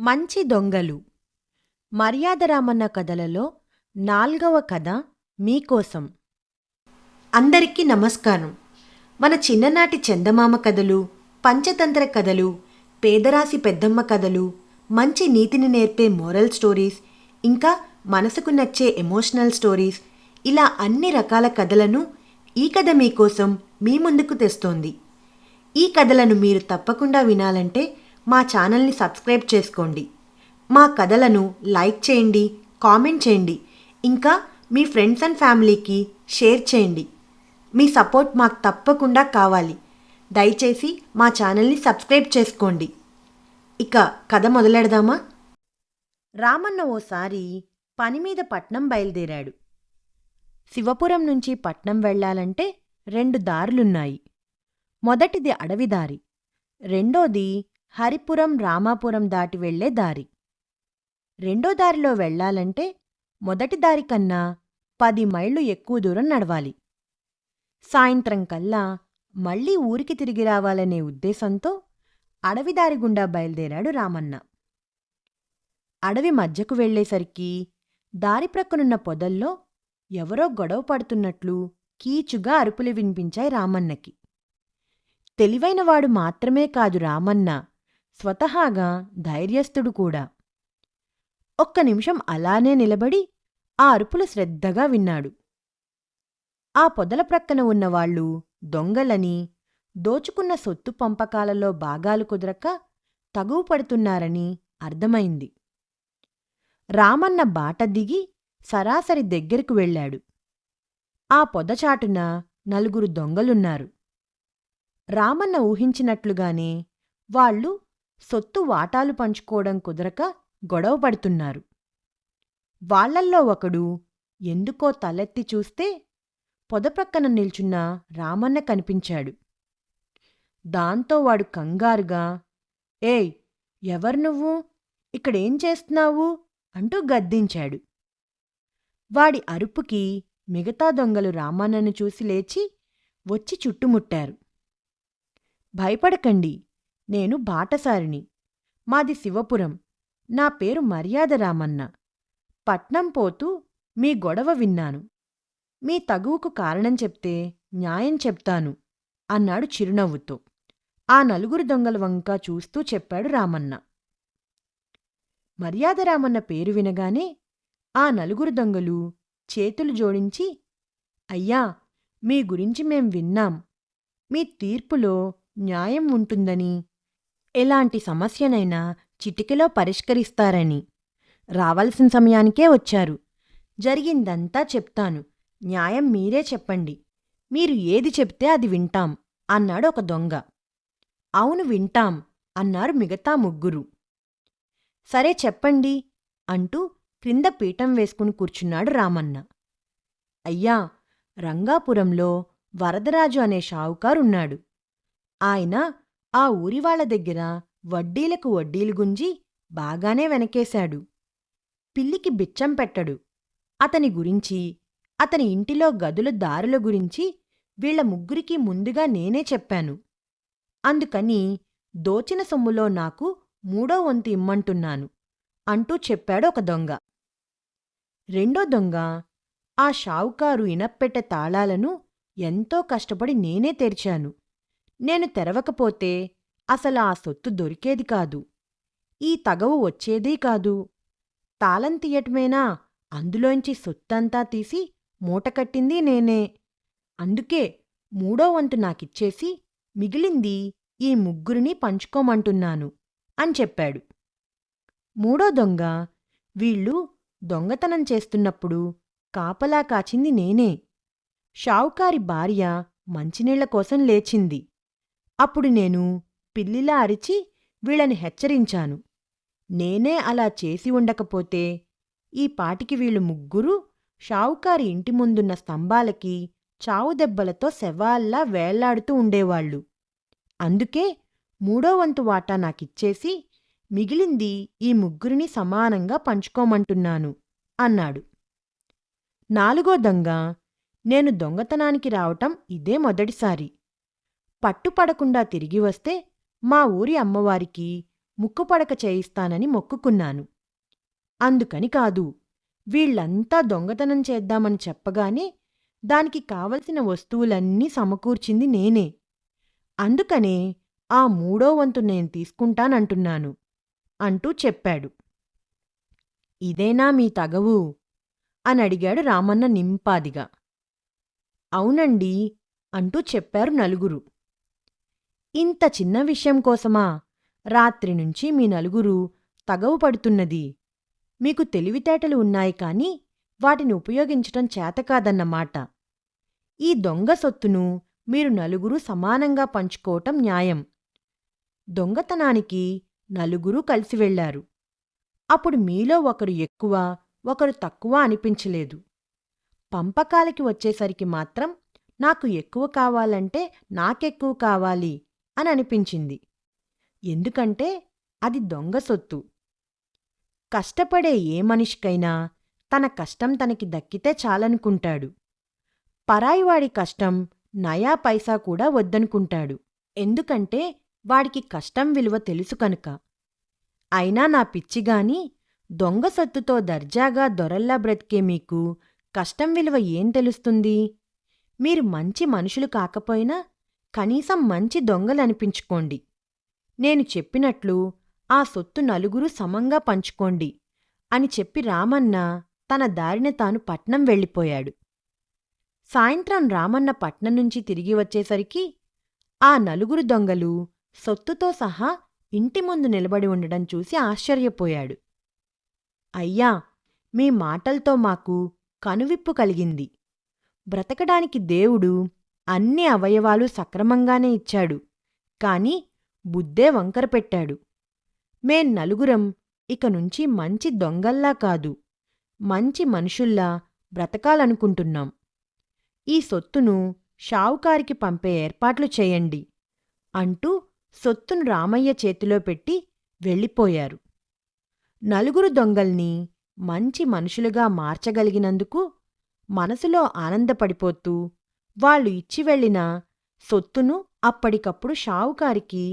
మంచి దొంగలు మర్యాద రామన్న కథలలో 4వ కథ మీకోసం. అందరికీ నమస్కారం. మన చిన్ననాటి చందమామ కథలు, పంచతంత్ర కథలు, పేదరాశి పెద్దమ్మ కథలు, మంచి నీతిని నేర్పే మోరల్ స్టోరీస్, ఇంకా మనసుకు నచ్చే ఎమోషనల్ స్టోరీస్, ఇలా అన్ని రకాల కథలను ఈ కథ మీకోసం మీ ముందుకు తెస్తోంది. ఈ కథలను మీరు తప్పకుండా వినాలంటే మా ఛానల్ని సబ్స్క్రైబ్ చేసుకోండి. మా కథలను లైక్ చేయండి, కామెంట్ చేయండి, ఇంకా మీ ఫ్రెండ్స్ అండ్ ఫ్యామిలీకి షేర్ చేయండి. మీ సపోర్ట్ మాకు తప్పకుండా కావాలి. దయచేసి మా ఛానల్ని సబ్స్క్రైబ్ చేసుకోండి. ఇక కథ మొదలెడదామా? రామన్న ఓసారి పని మీద పట్నం బయలుదేరాడు. శివపురం నుంచి పట్నం వెళ్లాలంటే 2 దారులున్నాయి. మొదటిది అడవి దారి, రెండోది హరిపురం రామాపురం దాటి వెళ్లే దారి. రెండో దారిలో వెళ్లాలంటే మొదటి దారి కన్నా 10 మైళ్ళు ఎక్కువ దూరం నడవాలి. సాయంత్రం కల్లా మళ్లీ ఊరికి తిరిగి రావాలనే ఉద్దేశంతో అడవిదారి గుండా బయలుదేరాడు రామన్న. అడవి మధ్యకు వెళ్లేసరికి దారి ప్రక్కనున్న పొదల్లో ఎవరో గొడవ పడుతున్నట్లు కీచుగా అరుపులు వినిపించాయి రామన్నకి. తెలివైనవాడు మాత్రమే కాదు రామన్న, స్వతహాగా ధైర్యస్థుడు కూడా. ఒక్క నిమిషం అలానే నిలబడి ఆ అరుపులు శ్రద్ధగా విన్నాడు. ఆ పొదల ప్రక్కన ఉన్నవాళ్లు దొంగలని, దోచుకున్న సొత్తు పంపకాలలో భాగాలు కుదరక తగువు పడుతున్నారని అర్థమైంది. రామన్న బాట దిగి సరాసరి దగ్గరకు వెళ్లాడు. ఆ పొదచాటున 4 దొంగలున్నారు. రామన్న ఊహించినట్లుగానే వాళ్ళు సొత్తు వాటాలు పంచుకోవడం కుదరక గొడవ పడుతున్నారు. వాళ్లల్లో ఒకడు ఎందుకో తలెత్తి చూస్తే పొదప్రక్కన నిల్చున్న రామన్న కనిపించాడు. దాంతో వాడు కంగారుగా, "ఏయ్, ఎవరు నువ్వు? ఇక్కడేం చేస్తున్నావు?" అంటూ గద్దించాడు. వాడి అరుపుకి మిగతా దొంగలు రామన్నను చూసి లేచి వచ్చి చుట్టుముట్టారు. "భయపడకండి, నేను బాటసారిని. మాది శివపురం. నా పేరు మర్యాద రామన్న. పట్నం పోతూ మీ గొడవ విన్నాను. మీ తగువుకు కారణం చెప్తే న్యాయం చెప్తాను" అన్నాడు చిరునవ్వుతో. ఆ 4 దొంగల వంక చూస్తూ చెప్పాడు రామన్న. మర్యాద రామన్న పేరు వినగానే ఆ 4 దొంగలు చేతులు జోడించి, "అయ్యా, మీ గురించి మేం విన్నాం. మీ తీర్పులో న్యాయం ఉంటుందని, ఎలాంటి సమస్యనైనా చిటికెలో పరిష్కరిస్తారని, రావాల్సిన సమయానికే వచ్చారు. జరిగిందంతా చెప్తాను. న్యాయం మీరే చెప్పండి. మీరు ఏది చెప్తే అది వింటాం" అన్నాడు ఒక దొంగ. "అవును, వింటాం" అన్నారు మిగతా 3. "సరే చెప్పండి" అంటూ క్రింద పీఠం వేసుకుని కూర్చున్నాడు రామన్న. "అయ్యా, రంగాపురంలో వరదరాజు అనే షావుకారున్నాడు. ఆయన ఆ ఊరివాళ్ల దగ్గర వడ్డీలకు వడ్డీలు గుంజి బాగానే వెనకేశాడు. పిల్లికి బిచ్చం పెట్టడు. అతని గురించి, అతని ఇంటిలో గదుల దారుల గురించి వీళ్ల 3కి ముందుగా నేనే చెప్పాను. అందుకని దోచిన సొమ్ములో నాకు 3వ వంతు ఇమ్మంటున్నాను" అంటూ చెప్పాడు ఒక దొంగ. రెండో దొంగ, "ఆ షావుకారు ఇనప్పెట్టె తాళాలను ఎంతో కష్టపడి నేనే తెరిచాను. నేను తెరవకపోతే అసలా సొత్తు దొరికేది కాదు. ఈ తగవు వచ్చేదీ కాదు. తాళం తీయటమేనా, అందులోంచి సొత్తంతా తీసి మూటకట్టింది నేనే. అందుకే 3వ వంతు నాకిచ్చేసి మిగిలింది ఈ 3ని పంచుకోమంటున్నాను" అని చెప్పాడు. మూడో దొంగ, "వీళ్ళు దొంగతనం చేస్తున్నప్పుడు కాపలా కాచింది నేనే. షావుకారి భార్య మంచినీళ్ల కోసం లేచింది. అప్పుడు నేను పిల్లిలా అరిచి వీళ్ళని హెచ్చరించాను. నేనే అలా చేసి ఉండకపోతే ఈ పాటికి వీళ్ళు 3 షావుకారి ఇంటి ముందున్న స్తంభాలకి చావుదెబ్బలతో శవాల్లా వేళ్లాడుతూ ఉండేవాళ్లు. అందుకే 3వ వంతు వాటా నాకిచ్చేసి మిగిలింది ఈ 3ని సమానంగా పంచుకోమంటున్నాను" అన్నాడు. నాలుగో దొంగ, "నేను దొంగతనానికి రావటం ఇదే మొదటిసారి. పట్టుపడకుండా తిరిగి వస్తే మా ఊరి అమ్మవారికి ముక్కుపడక చేయిస్తానని మొక్కుకున్నాను. అందుకని కాదు, వీళ్ళంతా దొంగతనం చేద్దామని చెప్పగానే దానికి కావలసిన వస్తువులన్నీ సమకూర్చింది నేనే. అందుకనే ఆ 3వ వంతు నేను తీసుకుంటానంటున్నాను అంటూ చెప్పాడు. ఇదేనా మీ తగవు? అనడిగాడు రామన్న నింపాదిగా. అవునండీ అంటూ చెప్పారు నలుగురు. ఇంత చిన్న విషయం కోసమా రాత్రి నుంచి మీ నలుగురు తగవు పడుతున్నది? మీకు తెలివితేటలు ఉన్నాయి కాని వాటిని ఉపయోగించటం చేతకాదన్నమాట. ఈ దొంగ సొత్తును మీరు నలుగురు సమానంగా పంచుకోవటం న్యాయం. దొంగతనానికి నలుగురూ కలిసి వెళ్లారు. అప్పుడు మీలో ఒకరు ఎక్కువ, ఒకరు తక్కువ అనిపించలేదు. పంపకాలకి వచ్చేసరికి మాత్రం నాకు ఎక్కువ కావాలంటే నాకెక్కువ కావాలి అని అనిపించింది. ఎందుకంటే అది దొంగ సొత్తు. కష్టపడే ఏ మనిషికైనా తన కష్టం తనకి దక్కితే చాలనుకుంటాడు. పరాయివాడి కష్టం నయా పైసా కూడా వద్దనుకుంటాడు. ఎందుకంటే వాడికి కష్టం విలువ తెలుసు కనుక. అయినా నా పిచ్చిగాని దొంగ సొత్తుతో దర్జాగా దొరల్లా బ్రతికే మీకు కష్టం విలువ ఏం తెలుస్తుంది? మీరు మంచి మనుషులు కాకపోయినా కనీసం మంచి దొంగలనిపించుకోండి. నేను చెప్పినట్లు ఆ సొత్తు నలుగురు సమంగా పంచుకోండి అని చెప్పి రామన్న తన దారిన తాను పట్నం వెళ్ళిపోయాడు. సాయంత్రం రామన్న పట్నం నుంచి తిరిగి వచ్చేసరికి ఆ నలుగురు దొంగలు సొత్తుతో సహా ఇంటి ముందు నిలబడి ఉండడం చూసి ఆశ్చర్యపోయాడు. అయ్యా, మీ మాటల్తో మాకు కనువిప్పు కలిగింది. బ్రతకడానికి దేవుడు అన్ని అవయవాలు సక్రమంగానే ఇచ్చాడు, కాని బుద్ధే వంకర పెట్టాడు. మేం నలుగురం ఇక నుంచి మంచి దొంగల్లా కాదు, మంచి మనుషుల్లా బ్రతకాలనుకుంటున్నాం. ఈ సొత్తును షావుకారికి పంపే ఏర్పాట్లు చేయండి అంటూ సొత్తును రామయ్య చేతిలో పెట్టి వెళ్ళిపోయారు. నలుగురు దొంగల్ని మంచి మనుషులుగా మార్చగలిగినందుకు మనసులో ఆనందపడిపోతూ వాళ్ళు ఇచ్చి వెళ్ళిన సొత్తును అప్పటికప్పుడు షావుకారికి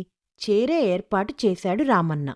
చేరే ఏర్పాటు చేశాడు రామన్న.